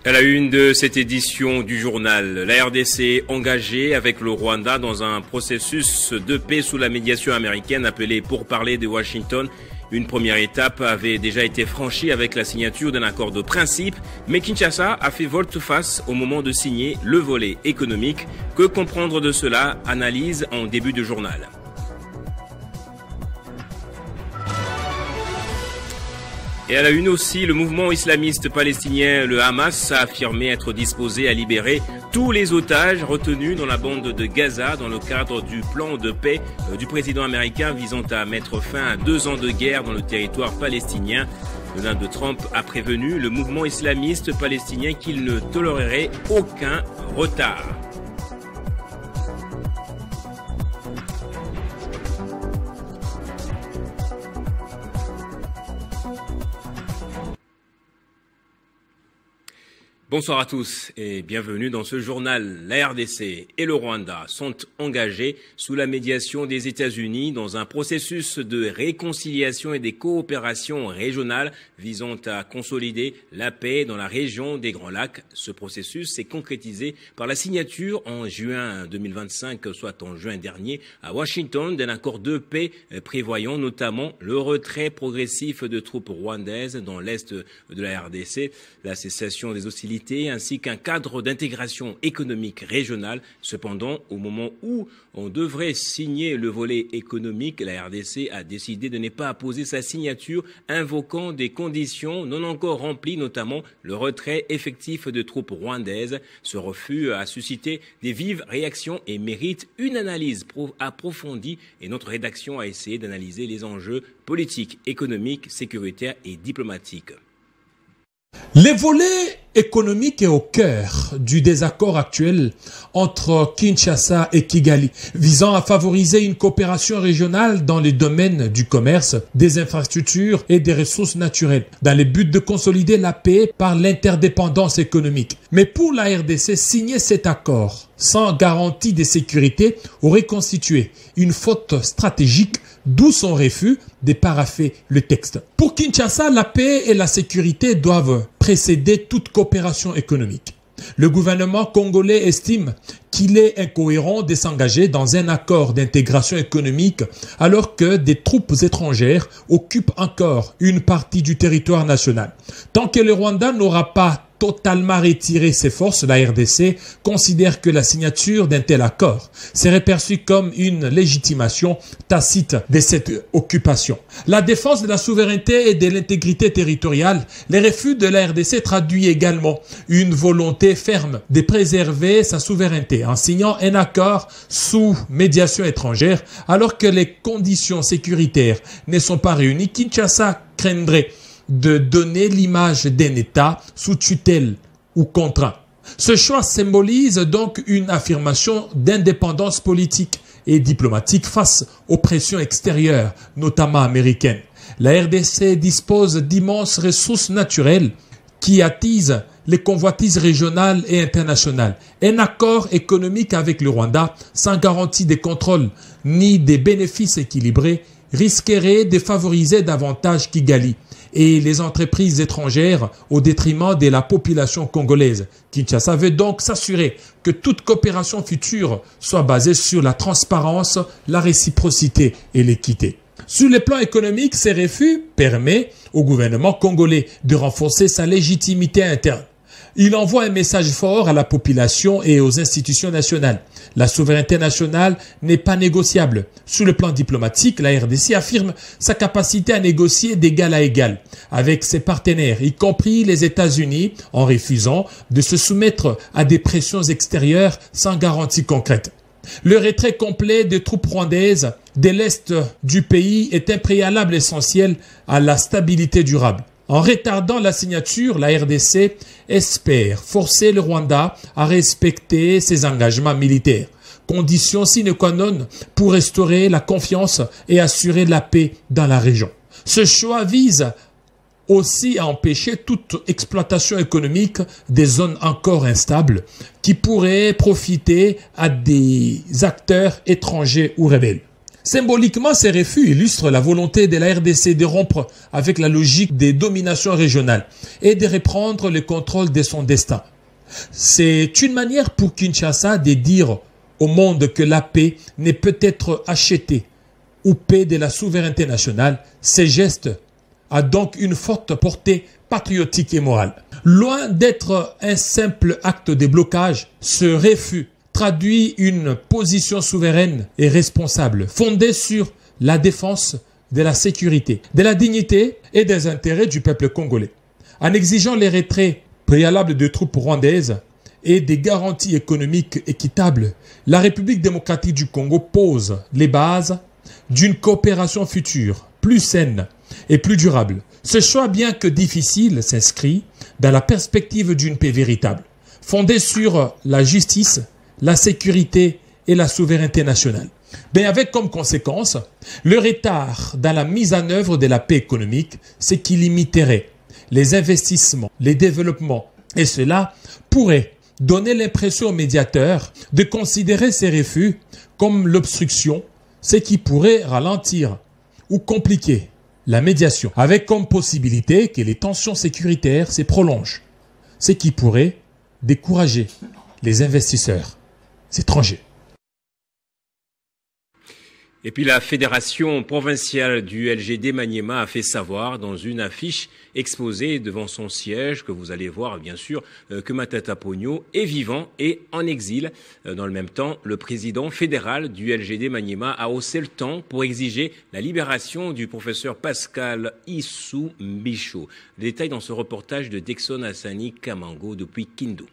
À la une de cette édition du journal, la RDC engagée avec le Rwanda dans un processus de paix sous la médiation américaine appelée pourparlers de Washington. Une première étape avait déjà été franchie avec la signature d'un accord de principe, mais Kinshasa a fait volte-face au moment de signer le volet économique. Que comprendre de cela? Analyse en début de journal. Et à la une aussi, le mouvement islamiste palestinien, le Hamas, a affirmé être disposé à libérer tous les otages retenus dans la bande de Gaza dans le cadre du plan de paix du président américain visant à mettre fin à 2 ans de guerre dans le territoire palestinien. Donald Trump a prévenu le mouvement islamiste palestinien qu'il ne tolérerait aucun retard. Bonsoir à tous et bienvenue dans ce journal. La RDC et le Rwanda sont engagés sous la médiation des États-Unis dans un processus de réconciliation et de coopération régionale visant à consolider la paix dans la région des Grands Lacs. Ce processus s'est concrétisé par la signature en juin 2025, soit en juin dernier, à Washington, d'un accord de paix prévoyant notamment le retrait progressif de troupes rwandaises dans l'est de la RDC, la cessation des hostilités ainsi qu'un cadre d'intégration économique régionale. Cependant, au moment où on devrait signer le volet économique, la RDC a décidé de ne pas apposer sa signature, invoquant des conditions non encore remplies, notamment le retrait effectif de troupes rwandaises. Ce refus a suscité des vives réactions et mérite une analyse approfondie, et notre rédaction a essayé d'analyser les enjeux politiques, économiques, sécuritaires et diplomatiques. Les volets économiques est au cœur du désaccord actuel entre Kinshasa et Kigali, visant à favoriser une coopération régionale dans les domaines du commerce, des infrastructures et des ressources naturelles, dans le but de consolider la paix par l'interdépendance économique. Mais pour la RDC, signer cet accord sans garantie de sécurité aurait constitué une faute stratégique, d'où son refus de parapher le texte. Pour Kinshasa, la paix et la sécurité doivent précéder toute coopération économique. Le gouvernement congolais estime qu'il est incohérent de s'engager dans un accord d'intégration économique alors que des troupes étrangères occupent encore une partie du territoire national. Tant que le Rwanda n'aura pas totalement retiré ses forces, la RDC considère que la signature d'un tel accord serait perçue comme une légitimation tacite de cette occupation. La défense de la souveraineté et de l'intégrité territoriale, les refus de la RDC traduit également une volonté ferme de préserver sa souveraineté en signant un accord sous médiation étrangère alors que les conditions sécuritaires ne sont pas réunies. Kinshasa craindrait de donner l'image d'un État sous tutelle ou contraint. Ce choix symbolise donc une affirmation d'indépendance politique et diplomatique face aux pressions extérieures, notamment américaines. La RDC dispose d'immenses ressources naturelles qui attisent les convoitises régionales et internationales. Un accord économique avec le Rwanda, sans garantie de contrôle ni des bénéfices équilibrés, risquerait de favoriser davantage Kigali et les entreprises étrangères au détriment de la population congolaise. Kinshasa veut donc s'assurer que toute coopération future soit basée sur la transparence, la réciprocité et l'équité. Sur le plan économique, ces refus permettent au gouvernement congolais de renforcer sa légitimité interne. Il envoie un message fort à la population et aux institutions nationales. La souveraineté nationale n'est pas négociable. Sur le plan diplomatique, la RDC affirme sa capacité à négocier d'égal à égal avec ses partenaires, y compris les États-Unis, en refusant de se soumettre à des pressions extérieures sans garantie concrète. Le retrait complet des troupes rwandaises de l'Est du pays est un préalable essentiel à la stabilité durable. En retardant la signature, la RDC espère forcer le Rwanda à respecter ses engagements militaires, condition sine qua non pour restaurer la confiance et assurer la paix dans la région. Ce choix vise aussi à empêcher toute exploitation économique des zones encore instables qui pourraient profiter à des acteurs étrangers ou rebelles. Symboliquement, ces refus illustrent la volonté de la RDC de rompre avec la logique des dominations régionales et de reprendre le contrôle de son destin. C'est une manière pour Kinshasa de dire au monde que la paix ne peut être achetée ou paix de la souveraineté nationale. Ces gestes ont donc une forte portée patriotique et morale. Loin d'être un simple acte de blocage, ce refus traduit une position souveraine et responsable, fondée sur la défense de la sécurité, de la dignité et des intérêts du peuple congolais. En exigeant les retraits préalables de troupes rwandaises et des garanties économiques équitables, la République démocratique du Congo pose les bases d'une coopération future, plus saine et plus durable. Ce choix, bien que difficile, s'inscrit dans la perspective d'une paix véritable, fondée sur la justice, la sécurité et la souveraineté nationale. Mais avec comme conséquence, le retard dans la mise en œuvre de la paix économique, ce qui limiterait les investissements, les développements. Et cela pourrait donner l'impression aux médiateurs de considérer ces refus comme l'obstruction, ce qui pourrait ralentir ou compliquer la médiation, avec comme possibilité que les tensions sécuritaires se prolongent, ce qui pourrait décourager les investisseurs étrangers. Et puis la fédération provinciale du LGD Maniema a fait savoir dans une affiche exposée devant son siège, que vous allez voir bien sûr, que Matata Ponyo est vivant et en exil. Dans le même temps, le président fédéral du LGD Maniema a haussé le ton pour exiger la libération du professeur Pascal Issou-Mbicho. Détail dans ce reportage de Dixon Hassani Kamango depuis Kindu.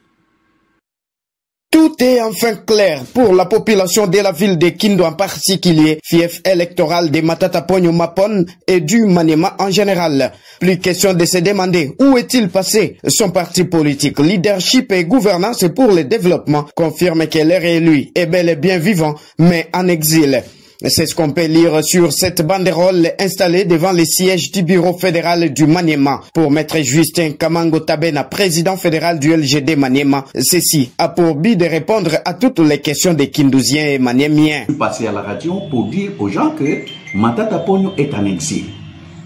Tout est enfin clair pour la population de la ville de Kindu en particulier, fief électoral de Matata Ponyo Mapon et du Maniema en général. Plus question de se demander où est-il passé. Son parti politique, leadership et gouvernance pour le développement confirme que le réélu est bel et bien vivant, mais en exil. C'est ce qu'on peut lire sur cette banderole installée devant le siège du bureau fédéral du Maniema. Pour maître Justin Kamango Tabena, président fédéral du LGD Maniema, ceci a pour but de répondre à toutes les questions des Kindusiens et Maniemiens. Je suis passé à la radio pour dire aux gens que Matata Ponyo est en exil.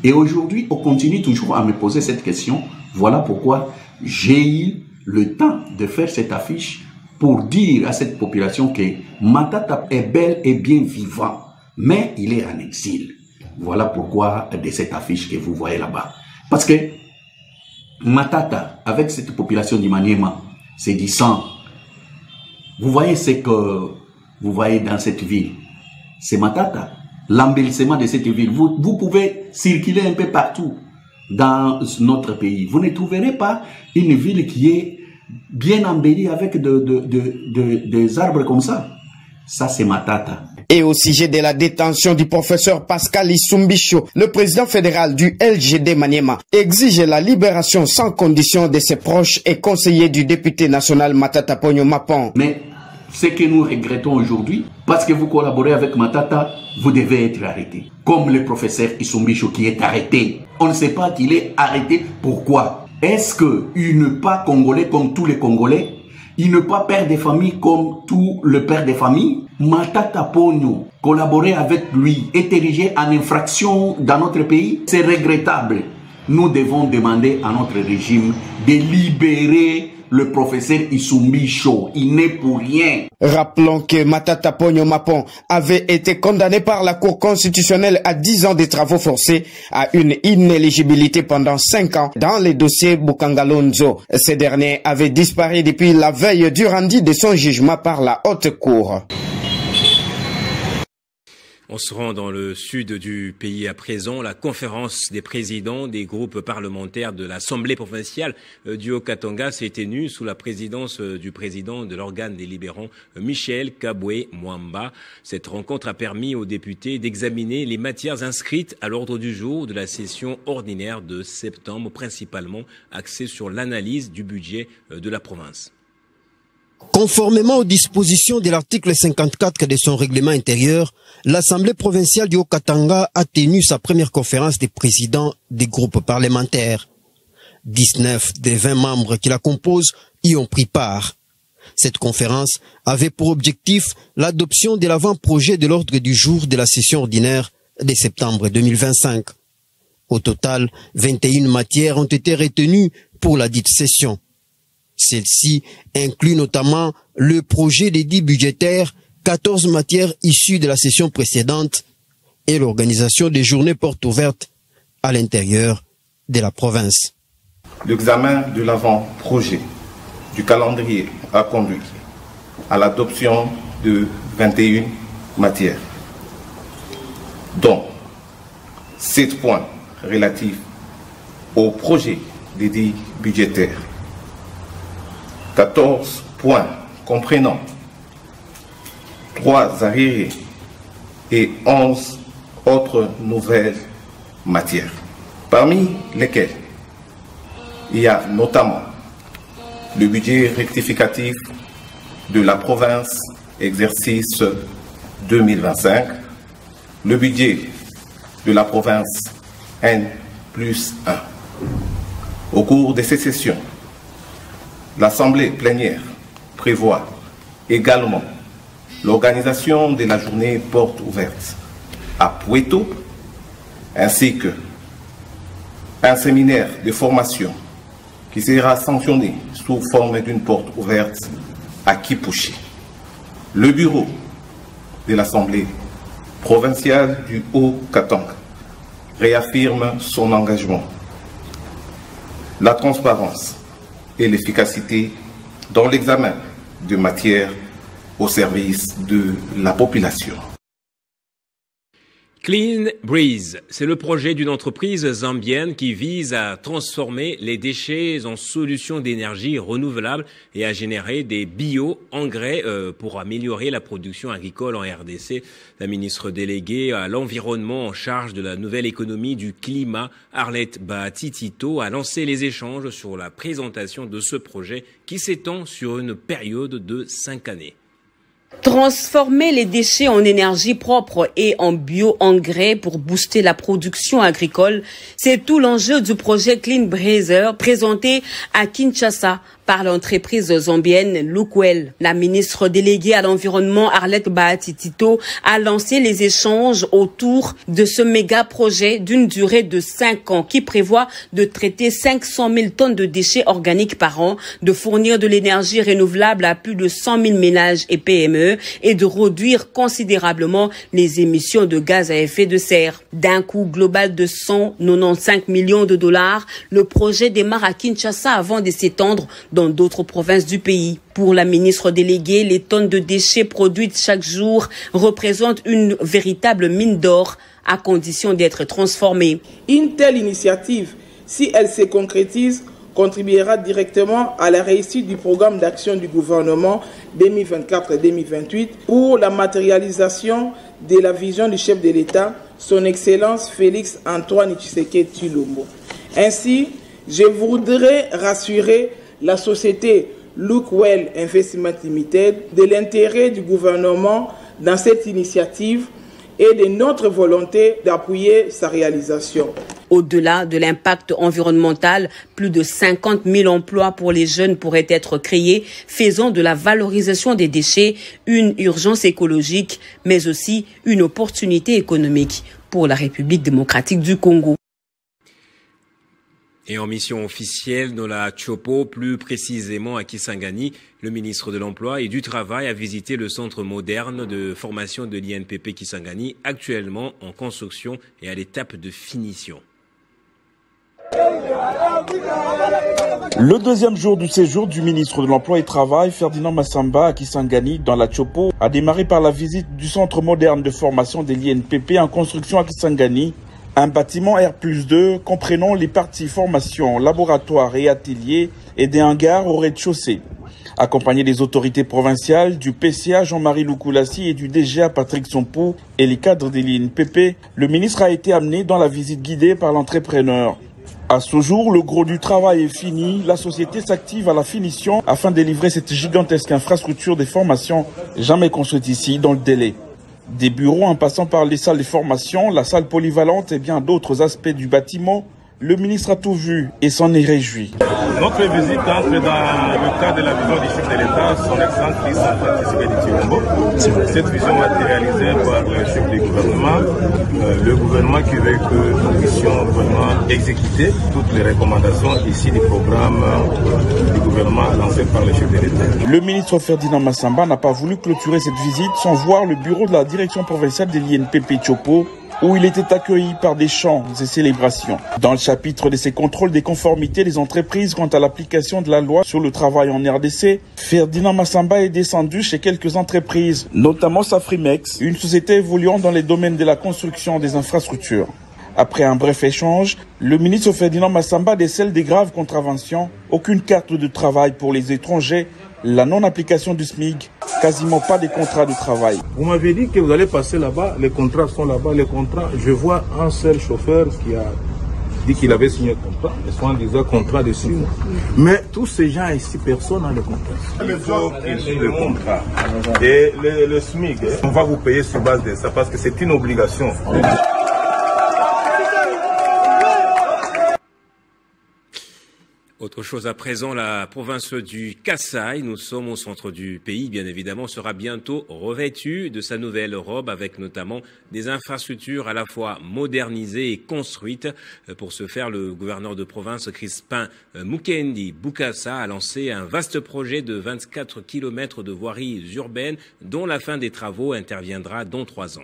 Et aujourd'hui, on continue toujours à me poser cette question. Voilà pourquoi j'ai eu le temps de faire cette affiche pour dire à cette population que Matata est bel et bien vivant, mais il est en exil. Voilà pourquoi de cette affiche que vous voyez là-bas. Parce que Matata, avec cette population du Maniema, c'est du sang. Vous voyez ce que vous voyez dans cette ville. C'est Matata. L'embellissement de cette ville. Vous pouvez circuler un peu partout dans notre pays. Vous ne trouverez pas une ville qui est bien embellie avec des arbres comme ça. Ça, c'est Matata. Et au sujet de la détention du professeur Pascal Issou-Mbicho, le président fédéral du LGD Maniema exige la libération sans condition de ses proches et conseillers du député national Matata Ponyo Mapon. Mais ce que nous regrettons aujourd'hui, parce que vous collaborez avec Matata, vous devez être arrêté. Comme le professeur Issou-Mbicho qui est arrêté. On ne sait pas qu'il est arrêté. Pourquoi? Est-ce qu'il n'est pas congolais comme tous les Congolais? Il n'est pas père de famille comme tous les pères de famille? Matata Ponyo, collaborer avec lui, est érigé en infraction dans notre pays? C'est regrettable. Nous devons demander à notre régime de libérer le professeur Issou-Mbicho. Il n'est pour rien. Rappelons que Matata Ponyo Mapon avait été condamné par la Cour constitutionnelle à 10 ans de travaux forcés, à une inéligibilité pendant 5 ans dans les dossiers Bukangalonzo. Ce dernier avait disparu depuis la veille du rendu de son jugement par la Haute Cour. On se rend dans le sud du pays à présent. La conférence des présidents des groupes parlementaires de l'Assemblée provinciale du Haut-Katanga s'est tenue sous la présidence du président de l'organe délibérant Michel Kabwe Mwamba. Cette rencontre a permis aux députés d'examiner les matières inscrites à l'ordre du jour de la session ordinaire de septembre, principalement axée sur l'analyse du budget de la province. Conformément aux dispositions de l'article 54 de son règlement intérieur, l'Assemblée provinciale du Haut-Katanga a tenu sa première conférence des présidents des groupes parlementaires. 19 des 20 membres qui la composent y ont pris part. Cette conférence avait pour objectif l'adoption de l'avant-projet de l'ordre du jour de la session ordinaire de septembre 2025. Au total, 21 matières ont été retenues pour la dite session. Celle-ci inclut notamment le projet d'édit budgétaire, 14 matières issues de la session précédente et l'organisation des journées portes ouvertes à l'intérieur de la province. L'examen de l'avant-projet du calendrier a conduit à l'adoption de 21 matières, dont 7 points relatifs au projet d'édit budgétaire, 14 points comprenant 3 arriérés et 11 autres nouvelles matières, parmi lesquelles il y a notamment le budget rectificatif de la province exercice 2025, le budget de la province N+1. Au cours de cette session, l'Assemblée plénière prévoit également l'organisation de la journée porte ouverte à Puerto, ainsi que un séminaire de formation qui sera sanctionné sous forme d'une porte ouverte à Kipushi. Le bureau de l'Assemblée provinciale du Haut-Katanga réaffirme son engagement, la transparence et l'efficacité dans l'examen de matières au service de la population. Clean Breeze, c'est le projet d'une entreprise zambienne qui vise à transformer les déchets en solutions d'énergie renouvelable et à générer des bio-engrais pour améliorer la production agricole en RDC. La ministre déléguée à l'environnement en charge de la nouvelle économie du climat, Arlette Bahati-Tito, a lancé les échanges sur la présentation de ce projet qui s'étend sur une période de 5 années. Transformer les déchets en énergie propre et en bio-engrais pour booster la production agricole, c'est tout l'enjeu du projet Clean Breeze présenté à Kinshasa par l'entreprise zambienne Lukwel. La ministre déléguée à l'environnement Arlette Bahati-Tito a lancé les échanges autour de ce méga projet d'une durée de 5 ans qui prévoit de traiter 500 000 tonnes de déchets organiques par an, de fournir de l'énergie renouvelable à plus de 100 000 ménages et PME et de réduire considérablement les émissions de gaz à effet de serre. D'un coût global de 195 millions de dollars, le projet démarre à Kinshasa avant de s'étendre dans d'autres provinces du pays. Pour la ministre déléguée, les tonnes de déchets produites chaque jour représentent une véritable mine d'or à condition d'être transformées. Une telle initiative, si elle se concrétise, contribuera directement à la réussite du programme d'action du gouvernement 2024-2028 pour la matérialisation de la vision du chef de l'État, son Excellence Félix Antoine Tshisekedi Tshilombo. Ainsi, je voudrais rassurer la société Lukwel Investment Limited de l'intérêt du gouvernement dans cette initiative et de notre volonté d'appuyer sa réalisation. Au-delà de l'impact environnemental, plus de 50 000 emplois pour les jeunes pourraient être créés, faisant de la valorisation des déchets une urgence écologique, mais aussi une opportunité économique pour la République démocratique du Congo. Et en mission officielle dans la Chopo, plus précisément à Kisangani, le ministre de l'Emploi et du Travail a visité le centre moderne de formation de l'INPP Kisangani, actuellement en construction et à l'étape de finition. Le deuxième jour du séjour du ministre de l'Emploi et du Travail, Ferdinand Massamba, à Kisangani, dans la Chopo, a démarré par la visite du centre moderne de formation de l'INPP en construction à Kisangani. Un bâtiment R+2 comprenant les parties formation, laboratoire et atelier et des hangars au rez-de-chaussée. Accompagné des autorités provinciales, du PCA Jean-Marie Lukulassi et du DGA Patrick Sompou et les cadres de l'INPP, le ministre a été amené dans la visite guidée par l'entrepreneur. À ce jour, le gros du travail est fini. La société s'active à la finition afin de livrer cette gigantesque infrastructure de formation jamais construite ici dans le délai. Des bureaux en passant par les salles de formation, la salle polyvalente et bien d'autres aspects du bâtiment Le ministre a tout vu et s'en est réjoui. Notre visite entre dans le cadre de la vision du chef de l'État, son excellence Christ Tshisekedi Tshilombo. Cette vision matérialisée par le chef du gouvernement, le gouvernement qui veut que nous puissions vraiment exécuter toutes les recommandations ici du programme du gouvernement lancé par le chef de l'État. Le ministre Ferdinand Massamba n'a pas voulu clôturer cette visite sans voir le bureau de la direction provinciale de l'INPP Chopo, où il était accueilli par des chants et célébrations. Dans le chapitre de ces contrôles des conformités des entreprises quant à l'application de la loi sur le travail en RDC, Ferdinand Massamba est descendu chez quelques entreprises, notamment Safrimex, une société évoluant dans les domaines de la construction des infrastructures. Après un bref échange, le ministre Ferdinand Massamba décèle des graves contraventions, aucune carte de travail pour les étrangers, la non-application du SMIC, quasiment pas des contrats de travail. Vous m'avez dit que vous allez passer là-bas, les contrats sont là-bas, les contrats, je vois un seul chauffeur qui a dit qu'il avait signé le contrat, et soit disant contrat de 6 mois. Mais tous ces gens ici, personne n'a le contrat. Il faut qu'ils aient le contrat. Et le SMIC, on va vous payer sur base de ça parce que c'est une obligation. Autre chose à présent, la province du Kasaï, nous sommes au centre du pays, bien évidemment, sera bientôt revêtue de sa nouvelle robe avec notamment des infrastructures à la fois modernisées et construites. Pour ce faire, le gouverneur de province, Crispin Mukendi Bukasa, a lancé un vaste projet de 24 km de voiries urbaines dont la fin des travaux interviendra dans 3 ans.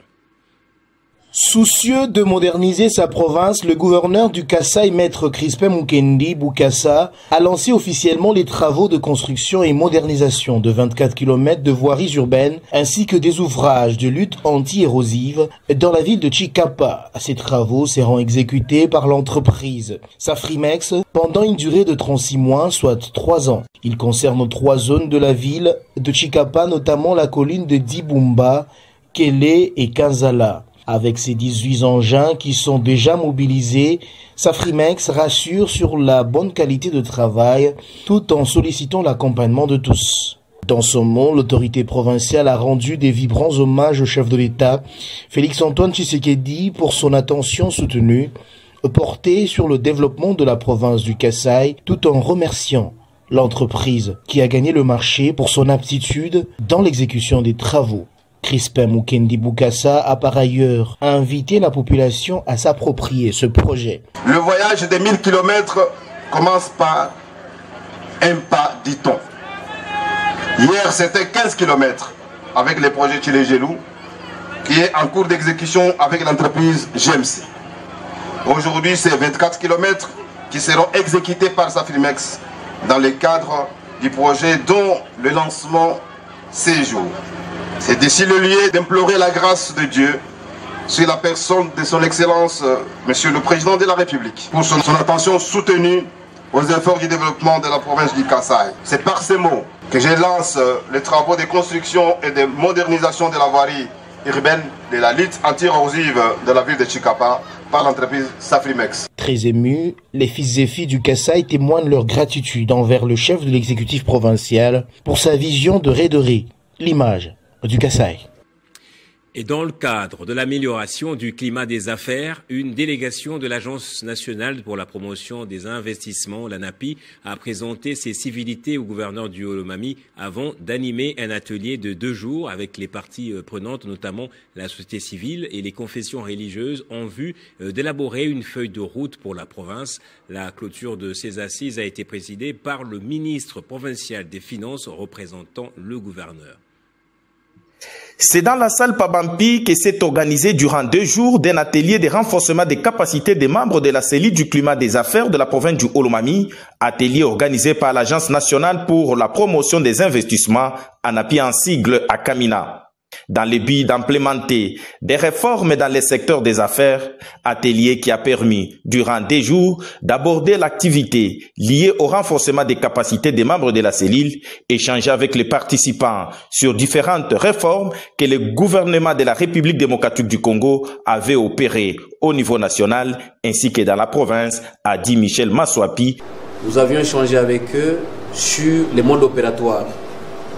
Soucieux de moderniser sa province, le gouverneur du Kasaï, maître Crispin Mukendi Bukasa, a lancé officiellement les travaux de construction et modernisation de 24 km de voiries urbaines ainsi que des ouvrages de lutte anti-érosive dans la ville de Chikapa. Ces travaux seront exécutés par l'entreprise Safrimex pendant une durée de 36 mois, soit 3 ans. Ils concernent 3 zones de la ville de Chikapa, notamment la colline de Dibumba, Kélé et Kanzala. Avec ses 18 engins qui sont déjà mobilisés, Safrimex rassure sur la bonne qualité de travail tout en sollicitant l'accompagnement de tous. Dans son mot, l'autorité provinciale a rendu des vibrants hommages au chef de l'État, Félix-Antoine Tshisekedi, pour son attention soutenue portée sur le développement de la province du Kasaï, tout en remerciant l'entreprise qui a gagné le marché pour son aptitude dans l'exécution des travaux. Crispin Mukendi Bukasa a par ailleurs invité la population à s'approprier ce projet. Le voyage de 1000 km commence par un pas, dit-on. Hier, c'était 15 km avec le projet Tchilé-Gelou, qui est en cours d'exécution avec l'entreprise GMC. Aujourd'hui, c'est 24 km qui seront exécutés par Safrimex dans le cadre du projet dont le lancement séjour. C'est ici le lieu d'implorer la grâce de Dieu sur la personne de son Excellence, Monsieur le Président de la République, pour son attention soutenue aux efforts du développement de la province du Kasaï. C'est par ces mots que je lance les travaux de construction et de modernisation de la voirie urbaine de la lutte anti-érosive de la ville de Chikapa par l'entreprise Safrimex. Très émus, les fils et filles du Kasaï témoignent leur gratitude envers le chef de l'exécutif provincial pour sa vision de raiderie, l'image du Kasaï. Et dans le cadre de l'amélioration du climat des affaires, une délégation de l'Agence nationale pour la promotion des investissements, l'ANAPI, a présenté ses civilités au gouverneur du Haut-Lomami avant d'animer un atelier de 2 jours avec les parties prenantes, notamment la société civile et les confessions religieuses, en vue d'élaborer une feuille de route pour la province. La clôture de ces assises a été présidée par le ministre provincial des Finances représentant le gouverneur. C'est dans la salle Pabampi que s'est organisé durant 2 jours d'un atelier de renforcement des capacités des membres de la cellule du climat des affaires de la province du Haut-Lomami, atelier organisé par l'Agence nationale pour la promotion des investissements, ANAPI en sigle à Kamina. Dans le but d'implémenter des réformes dans les secteurs des affaires, atelier qui a permis, durant 2 jours, d'aborder l'activité liée au renforcement des capacités des membres de la cellule, échanger avec les participants sur différentes réformes que le gouvernement de la République démocratique du Congo avait opérées au niveau national ainsi que dans la province, a dit Michel Maswapi. Nous avions échangé avec eux sur les modes opératoires.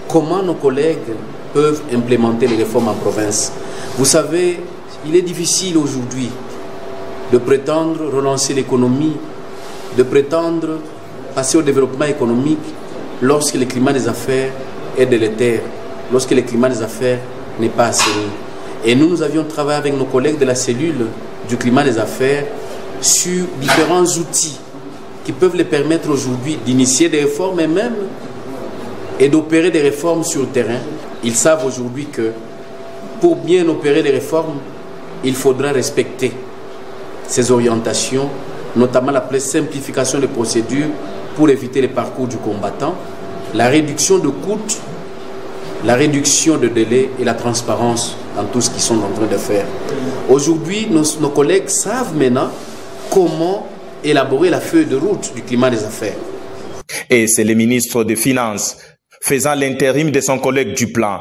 Comment nos collègues peuvent implémenter les réformes en province. Vous savez, il est difficile aujourd'hui de prétendre relancer l'économie, de prétendre passer au développement économique lorsque le climat des affaires est délétère, lorsque le climat des affaires n'est pas assaini. Et nous avions travaillé avec nos collègues de la cellule du climat des affaires sur différents outils qui peuvent les permettre aujourd'hui d'initier des réformes et d'opérer des réformes sur le terrain. Ils savent aujourd'hui que pour bien opérer des réformes, il faudra respecter ces orientations, notamment la simplification des procédures pour éviter les parcours du combattant, la réduction de coûts, la réduction de délais et la transparence dans tout ce qu'ils sont en train de faire. Aujourd'hui, nos collègues savent maintenant comment élaborer la feuille de route du climat des affaires. Et c'est le ministre des Finances, faisant l'intérim de son collègue du plan,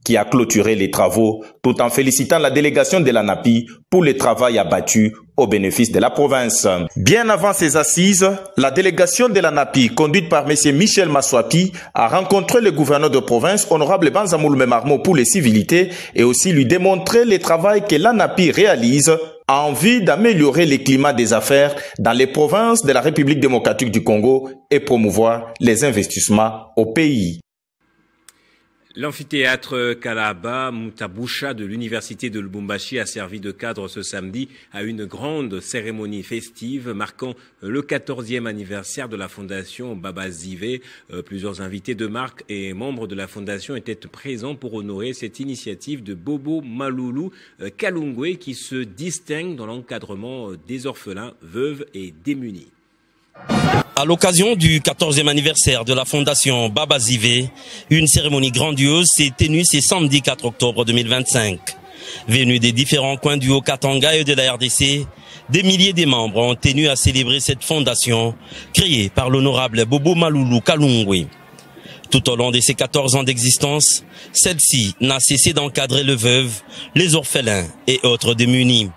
qui a clôturé les travaux tout en félicitant la délégation de l'ANAPI pour le travail abattu au bénéfice de la province. Bien avant ces assises, la délégation de l'ANAPI, conduite par M. Michel Maswaki, a rencontré le gouverneur de province, honorable Banzamoulme Marmo, pour les civilités et aussi lui démontrer le travail que l'ANAPI réalise en vue d'améliorer le climat des affaires dans les provinces de la République démocratique du Congo et promouvoir les investissements au pays. L'amphithéâtre Kalaba Mutabusha de l'Université de Lubumbashi a servi de cadre ce samedi à une grande cérémonie festive marquant le 14e anniversaire de la fondation Baba Zivé. Plusieurs invités de marque et membres de la fondation étaient présents pour honorer cette initiative de Bobo Maloulou Kalungwe qui se distingue dans l'encadrement des orphelins, veuves et démunis. À l'occasion du 14e anniversaire de la fondation Baba Zivé, une cérémonie grandiose s'est tenue ce samedi 4 octobre 2025. Venus des différents coins du Haut-Katanga et de la RDC, des milliers de membres ont tenu à célébrer cette fondation créée par l'honorable Bobo Maloulou Kalungwe. Tout au long de ses 14 ans d'existence, celle-ci n'a cessé d'encadrer les veuves, les orphelins et autres démunis.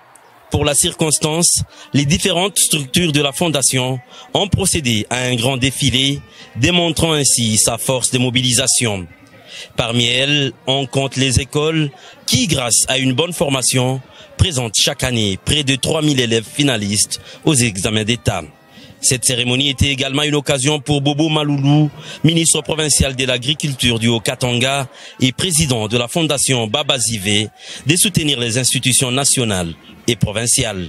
Pour la circonstance, les différentes structures de la fondation ont procédé à un grand défilé, démontrant ainsi sa force de mobilisation. Parmi elles, on compte les écoles qui, grâce à une bonne formation, présentent chaque année près de 3000 élèves finalistes aux examens d'État. Cette cérémonie était également une occasion pour Bobo Maloulou, ministre provincial de l'Agriculture du Haut-Katanga et président de la fondation Baba Zivé, de soutenir les institutions nationales et provinciales.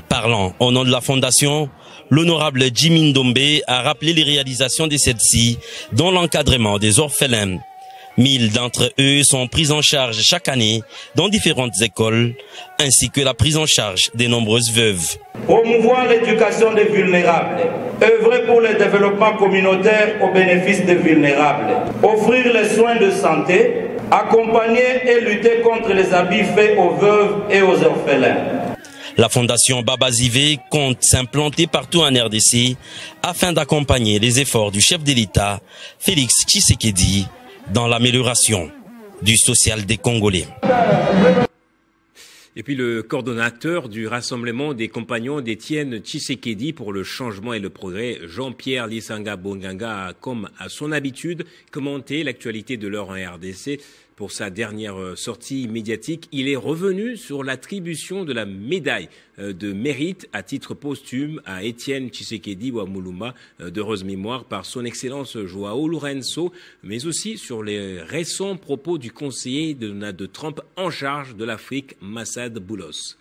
Parlant au nom de la fondation, l'honorable Jimmy Ndombe a rappelé les réalisations de celle-ci dans l'encadrement des orphelins. 1000 d'entre eux sont pris en charge chaque année dans différentes écoles, ainsi que la prise en charge des nombreuses veuves. Promouvoir l'éducation des vulnérables, œuvrer pour le développement communautaire au bénéfice des vulnérables, offrir les soins de santé, accompagner et lutter contre les abus faits aux veuves et aux orphelins. La fondation Baba Zivé compte s'implanter partout en RDC afin d'accompagner les efforts du chef de l'État, Félix Tshisekedi, dans l'amélioration du social des Congolais. Et puis le coordonnateur du rassemblement des compagnons d'Étienne Tshisekedi pour le changement et le progrès, Jean-Pierre Lisanga Bonganga, a, comme à son habitude, commenté l'actualité de l'heure en RDC. Pour sa dernière sortie médiatique, il est revenu sur l'attribution de la médaille de mérite à titre posthume à Étienne Tshisekedi Wamuluma, d'heureuse mémoire, par son Excellence Joao Lourenço, mais aussi sur les récents propos du conseiller de Donald Trump en charge de l'Afrique, Massad Boulos.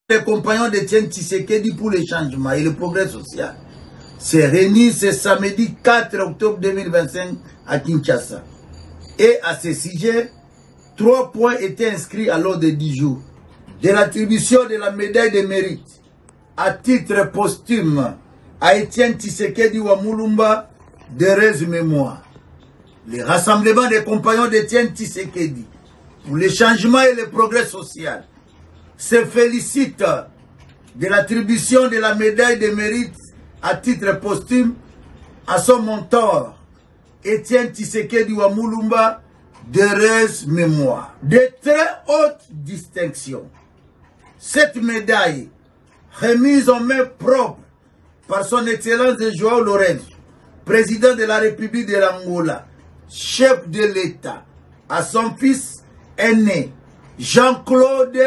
Les compagnons d'Étienne Tshisekedi pour le changement et le progrès social s'est réuni ce samedi 4 octobre 2025 à Kinshasa. Et à ce sujet, 3 points étaient inscrits à l'ordre du jour. De l'attribution de la médaille de mérite à titre posthume à Étienne Tshisekedi Wamulumba, d'heureuse mémoire. Le rassemblement des compagnons d'Étienne Tshisekedi pour le changement et le progrès social se félicite de l'attribution de la médaille de mérite à titre posthume à son mentor, Étienne Tshisekedi Wamulumba, d'heureuse mémoire, de très haute distinction. Cette médaille, remise en main propre par son Excellence João Lourenço, président de la République de l'Angola, chef de l'État, à son fils aîné, Jean-Claude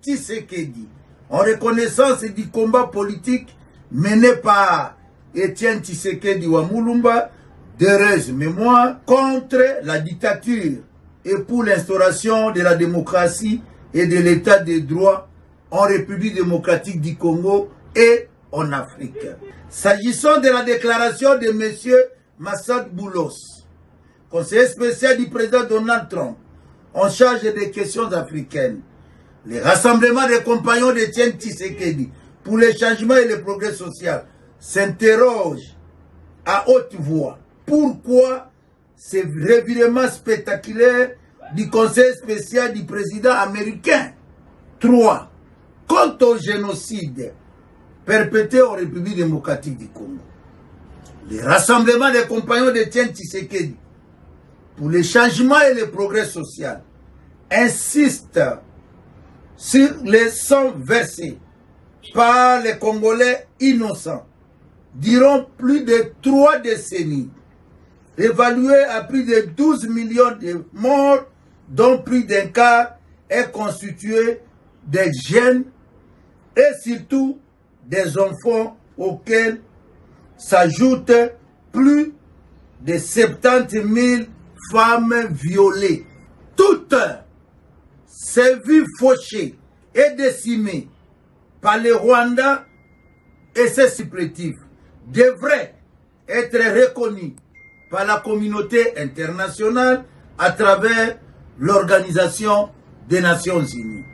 Tshisekedi, en reconnaissance du combat politique mené par Étienne Tshisekedi Wamulumba, d'heureuse mémoire, contre la dictature et pour l'instauration de la démocratie et de l'état de droit en République démocratique du Congo et en Afrique. S'agissant de la déclaration de M. Massad Boulos, conseiller spécial du président Donald Trump, en charge des questions africaines, les rassemblements des compagnons d'Étienne Tshisekedi pour le changement et le progrès social s'interrogent à haute voix. Pourquoi ces revirements spectaculaires du conseil spécial du président américain? 3. Quant au génocide perpétré en République démocratique du Congo, les rassemblements des compagnons d'Étienne Tshisekedi pour le changement et le progrès social insistent sur les sangs versés par les Congolais innocents durant plus de 3 décennies, évalués à plus de 12 millions de morts, dont plus d'un quart est constitué des jeunes et surtout des enfants auxquels s'ajoutent plus de 70 000 femmes violées. Toutes ces vies fauchées et décimées par le Rwanda et ses supplétifs devraient être reconnues par la communauté internationale à travers l'Organisation des Nations Unies.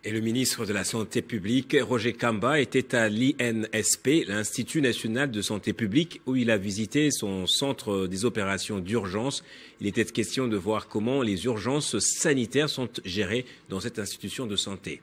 Et le ministre de la Santé publique, Roger Kamba, était à l'INSP, l'Institut national de santé publique, où il a visité son centre des opérations d'urgence. Il était question de voir comment les urgences sanitaires sont gérées dans cette institution de santé.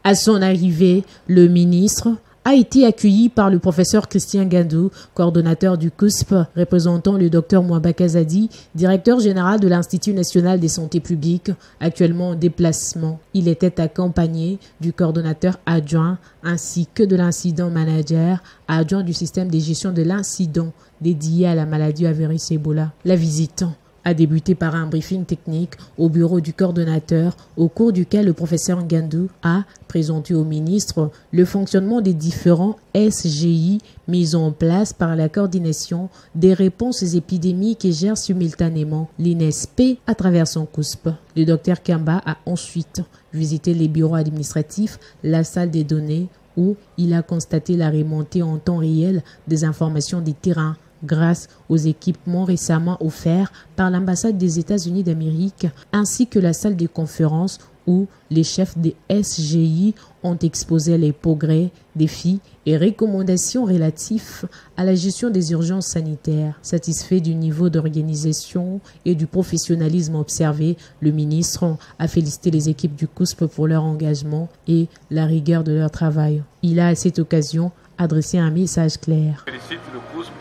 À son arrivée, le ministre a été accueilli par le professeur Christian Gandou, coordonnateur du CUSP, représentant le docteur Mouaba Kazadi, directeur général de l'Institut national des santé publique, actuellement en déplacement. Il était accompagné du coordonnateur adjoint ainsi que de l'incident manager, adjoint du système de gestion de l'incident dédié à la maladie à virus Ebola. La visite a débuté par un briefing technique au bureau du coordonnateur, au cours duquel le professeur Ngandou a présenté au ministre le fonctionnement des différents SGI mis en place par la coordination des réponses épidémiques et gère simultanément l'INSP à travers son CUSP. Le docteur Kamba a ensuite visité les bureaux administratifs, la salle des données, où il a constaté la remontée en temps réel des informations des terrains grâce aux équipements récemment offerts par l'ambassade des États-Unis d'Amérique ainsi que la salle de conférence où les chefs des SGI ont exposé les progrès, défis et recommandations relatifs à la gestion des urgences sanitaires. Satisfait du niveau d'organisation et du professionnalisme observé, le ministre a félicité les équipes du CUSP pour leur engagement et la rigueur de leur travail. Il a à cette occasion adressé un message clair. Je félicite le CUSP,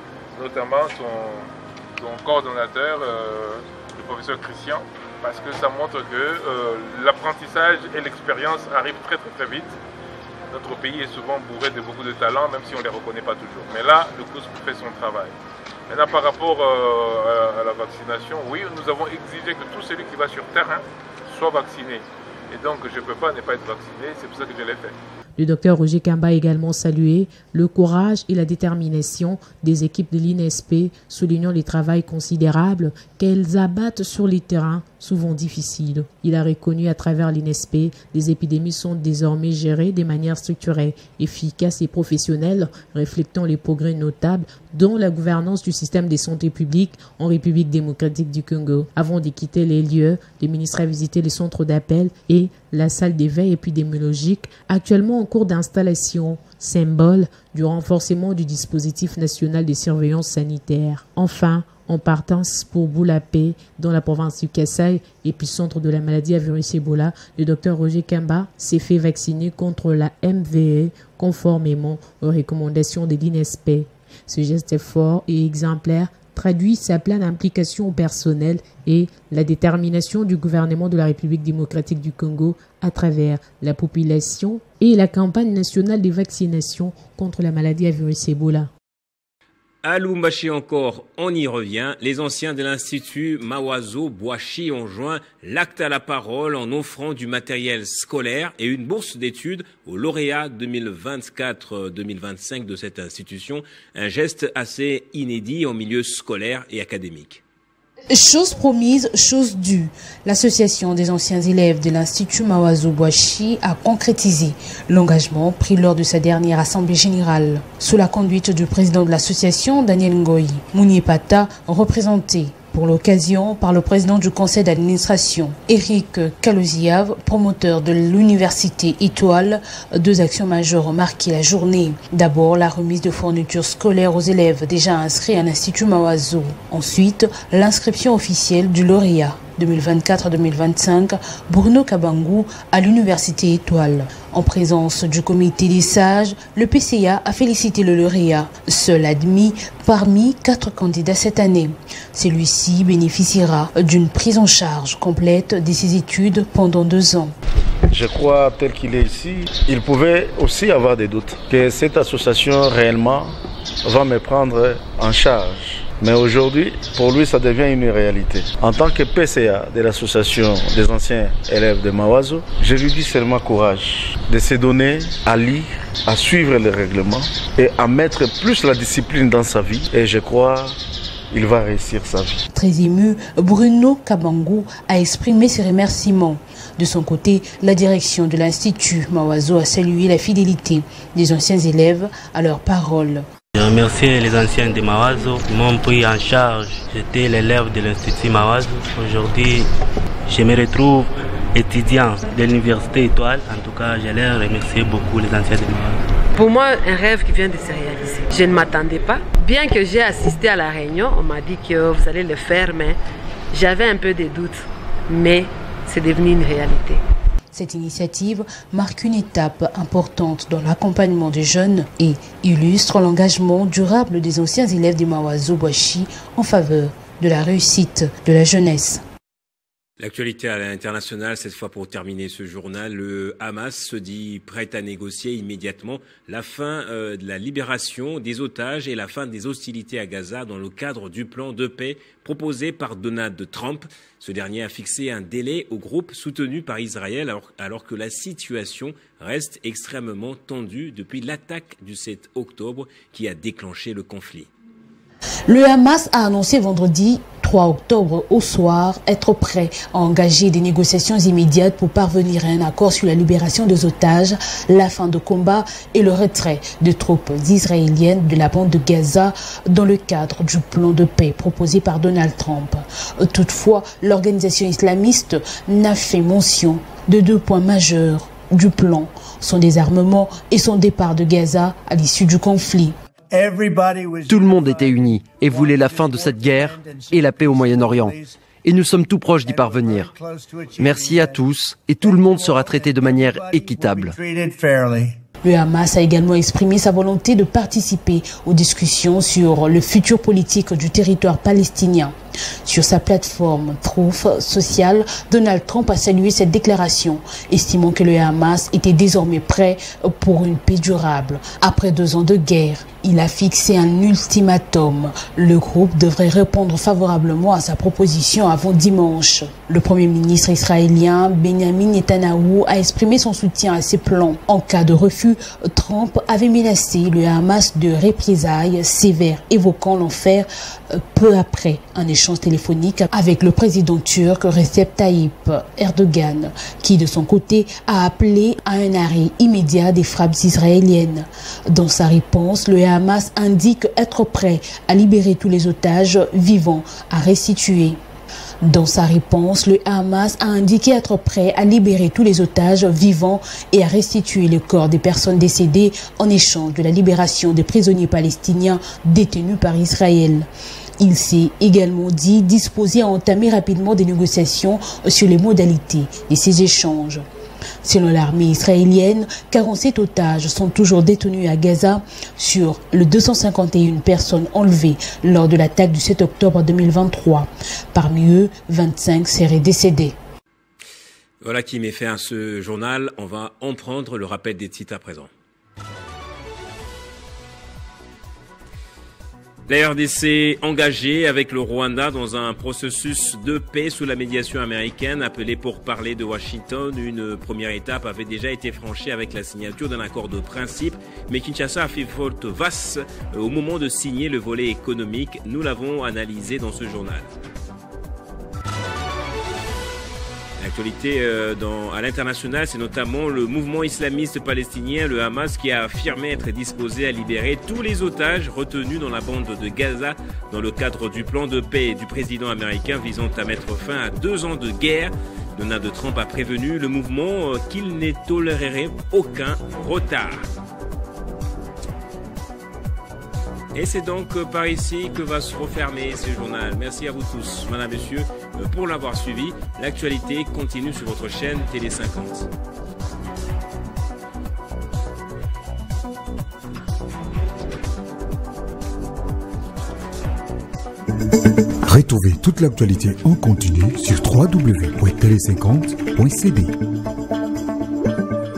notamment son coordonnateur, le professeur Christian, parce que ça montre que l'apprentissage et l'expérience arrivent très vite. Notre pays est souvent bourré de beaucoup de talents, même si on ne les reconnaît pas toujours. Mais là, le CUSP fait son travail. Maintenant, par rapport à la vaccination, oui, nous avons exigé que tout celui qui va sur terrain soit vacciné. Et donc, je ne peux pas ne pas être vacciné, c'est pour ça que je l'ai fait. Le docteur Roger Kamba a également salué le courage et la détermination des équipes de l'INSP, soulignant les travaux considérables qu'elles abattent sur les terrains souvent difficiles. Il a reconnu à travers l'INSP, les épidémies sont désormais gérées de manière structurée, efficace et professionnelle, reflétant les progrès notables dans la gouvernance du système de santé publique en République démocratique du Congo. Avant de quitter les lieux, le ministre a visité les centres d'appel et la salle d'éveil épidémiologique, actuellement en cours d'installation, symbole du renforcement du dispositif national de surveillance sanitaire. Enfin, en partance pour Boulapé, dans la province du Kasaï, épicentre de la maladie à virus Ebola, le docteur Roger Kamba s'est fait vacciner contre la MVE conformément aux recommandations de l'INSP. Ce geste est fort et exemplaire traduit sa pleine implication personnelle et la détermination du gouvernement de la République démocratique du Congo à travers la population et la campagne nationale de vaccination contre la maladie à virus Ebola. À Lubumbashi encore, on y revient. Les anciens de l'Institut Mawazo Bouachi ont joint l'acte à la parole en offrant du matériel scolaire et une bourse d'études aux lauréats 2024-2025 de cette institution. Un geste assez inédit en milieu scolaire et académique. Chose promise, chose due. L'association des anciens élèves de l'Institut Mawazo Bouachi a concrétisé l'engagement pris lors de sa dernière assemblée générale. Sous la conduite du président de l'association, Daniel Ngoyi, Mouniepata, représenté pour l'occasion par le président du conseil d'administration, Eric Kaloziav, promoteur de l'université Étoile. Deux actions majeures ont marqué la journée. D'abord, la remise de fournitures scolaires aux élèves déjà inscrits à l'Institut Mawazo. Ensuite, l'inscription officielle du lauréat 2024-2025, Bruno Kabangou, à l'université Étoile. En présence du comité des sages, le PCA a félicité le lauréat, seul admis parmi 4 candidats cette année. Celui-ci bénéficiera d'une prise en charge complète de ses études pendant 2 ans. Je crois, tel qu'il est ici, il pouvait aussi avoir des doutes que cette association réellement va me prendre en charge. Mais aujourd'hui, pour lui, ça devient une réalité. En tant que PCA de l'association des anciens élèves de Mawazo, je lui dis seulement courage de se donner à lire, à suivre les règlements et à mettre plus la discipline dans sa vie. Et je crois qu'il va réussir sa vie. Très ému, Bruno Kabangou a exprimé ses remerciements. De son côté, la direction de l'Institut Mawazo a salué la fidélité des anciens élèves à leurs paroles. Je remercie les anciens de Mawazo qui m'ont pris en charge. J'étais l'élève de l'Institut Mawazo. Aujourd'hui, je me retrouve étudiant de l'Université Étoile. En tout cas, je les remercie beaucoup, les anciens de Mawazo. Pour moi, un rêve qui vient de se réaliser. Je ne m'attendais pas. Bien que j'ai assisté à la réunion, on m'a dit que vous allez le faire, mais j'avais un peu de doutes. Mais c'est devenu une réalité. Cette initiative marque une étape importante dans l'accompagnement des jeunes et illustre l'engagement durable des anciens élèves du Mawazo Bouachi en faveur de la réussite de la jeunesse. L'actualité à l'international, cette fois pour terminer ce journal, le Hamas se dit prêt à négocier immédiatement la fin de la libération des otages et la fin des hostilités à Gaza dans le cadre du plan de paix proposé par Donald Trump. Ce dernier a fixé un délai au groupe soutenu par Israël alors que la situation reste extrêmement tendue depuis l'attaque du 7 octobre qui a déclenché le conflit. Le Hamas a annoncé vendredi 3 octobre au soir être prêt à engager des négociations immédiates pour parvenir à un accord sur la libération des otages, la fin de combat et le retrait des troupes israéliennes de la bande de Gaza dans le cadre du plan de paix proposé par Donald Trump. Toutefois, l'organisation islamiste n'a fait mention de 2 points majeurs du plan, son désarmement et son départ de Gaza à l'issue du conflit. Tout le monde était uni et voulait la fin de cette guerre et la paix au Moyen-Orient. Et nous sommes tout proches d'y parvenir. Merci à tous et tout le monde sera traité de manière équitable. Le Hamas a également exprimé sa volonté de participer aux discussions sur le futur politique du territoire palestinien. Sur sa plateforme Truth Social, Donald Trump a salué cette déclaration, estimant que le Hamas était désormais prêt pour une paix durable. Après 2 ans de guerre, il a fixé un ultimatum. Le groupe devrait répondre favorablement à sa proposition avant dimanche. Le Premier ministre israélien Benjamin Netanyahou a exprimé son soutien à ces plans. En cas de refus, Trump avait menacé le Hamas de représailles sévères, évoquant l'enfer peu après un échange téléphonique avec le président turc Recep Tayyip Erdogan, qui de son côté a appelé à un arrêt immédiat des frappes israéliennes. Dans sa réponse, le Hamas indique être prêt à libérer tous les otages vivants à restituer. Dans sa réponse, le Hamas a indiqué être prêt à libérer tous les otages vivants et à restituer le corps des personnes décédées en échange de la libération des prisonniers palestiniens détenus par Israël. Il s'est également dit disposé à entamer rapidement des négociations sur les modalités de ces échanges. Selon l'armée israélienne, 47 otages sont toujours détenus à Gaza sur les 251 personnes enlevées lors de l'attaque du 7 octobre 2023. Parmi eux, 25 seraient décédés. Voilà qui met fin à ce journal. On va en prendre le rappel des titres à présent. La RDC engagée avec le Rwanda dans un processus de paix sous la médiation américaine appelée pour parler de Washington. Une première étape avait déjà été franchie avec la signature d'un accord de principe, mais Kinshasa a fait faute vaste au moment de signer le volet économique. Nous l'avons analysé dans ce journal. L'actualité à l'international, c'est notamment le mouvement islamiste palestinien, le Hamas, qui a affirmé être disposé à libérer tous les otages retenus dans la bande de Gaza dans le cadre du plan de paix du président américain visant à mettre fin à 2 ans de guerre. Donald Trump a prévenu le mouvement qu'il ne tolérerait aucun retard. Et c'est donc par ici que va se refermer ce journal. Merci à vous tous, madame, messieurs, pour l'avoir suivi. L'actualité continue sur votre chaîne Télé 50. Retrouvez toute l'actualité en continu sur www.tele50.cd.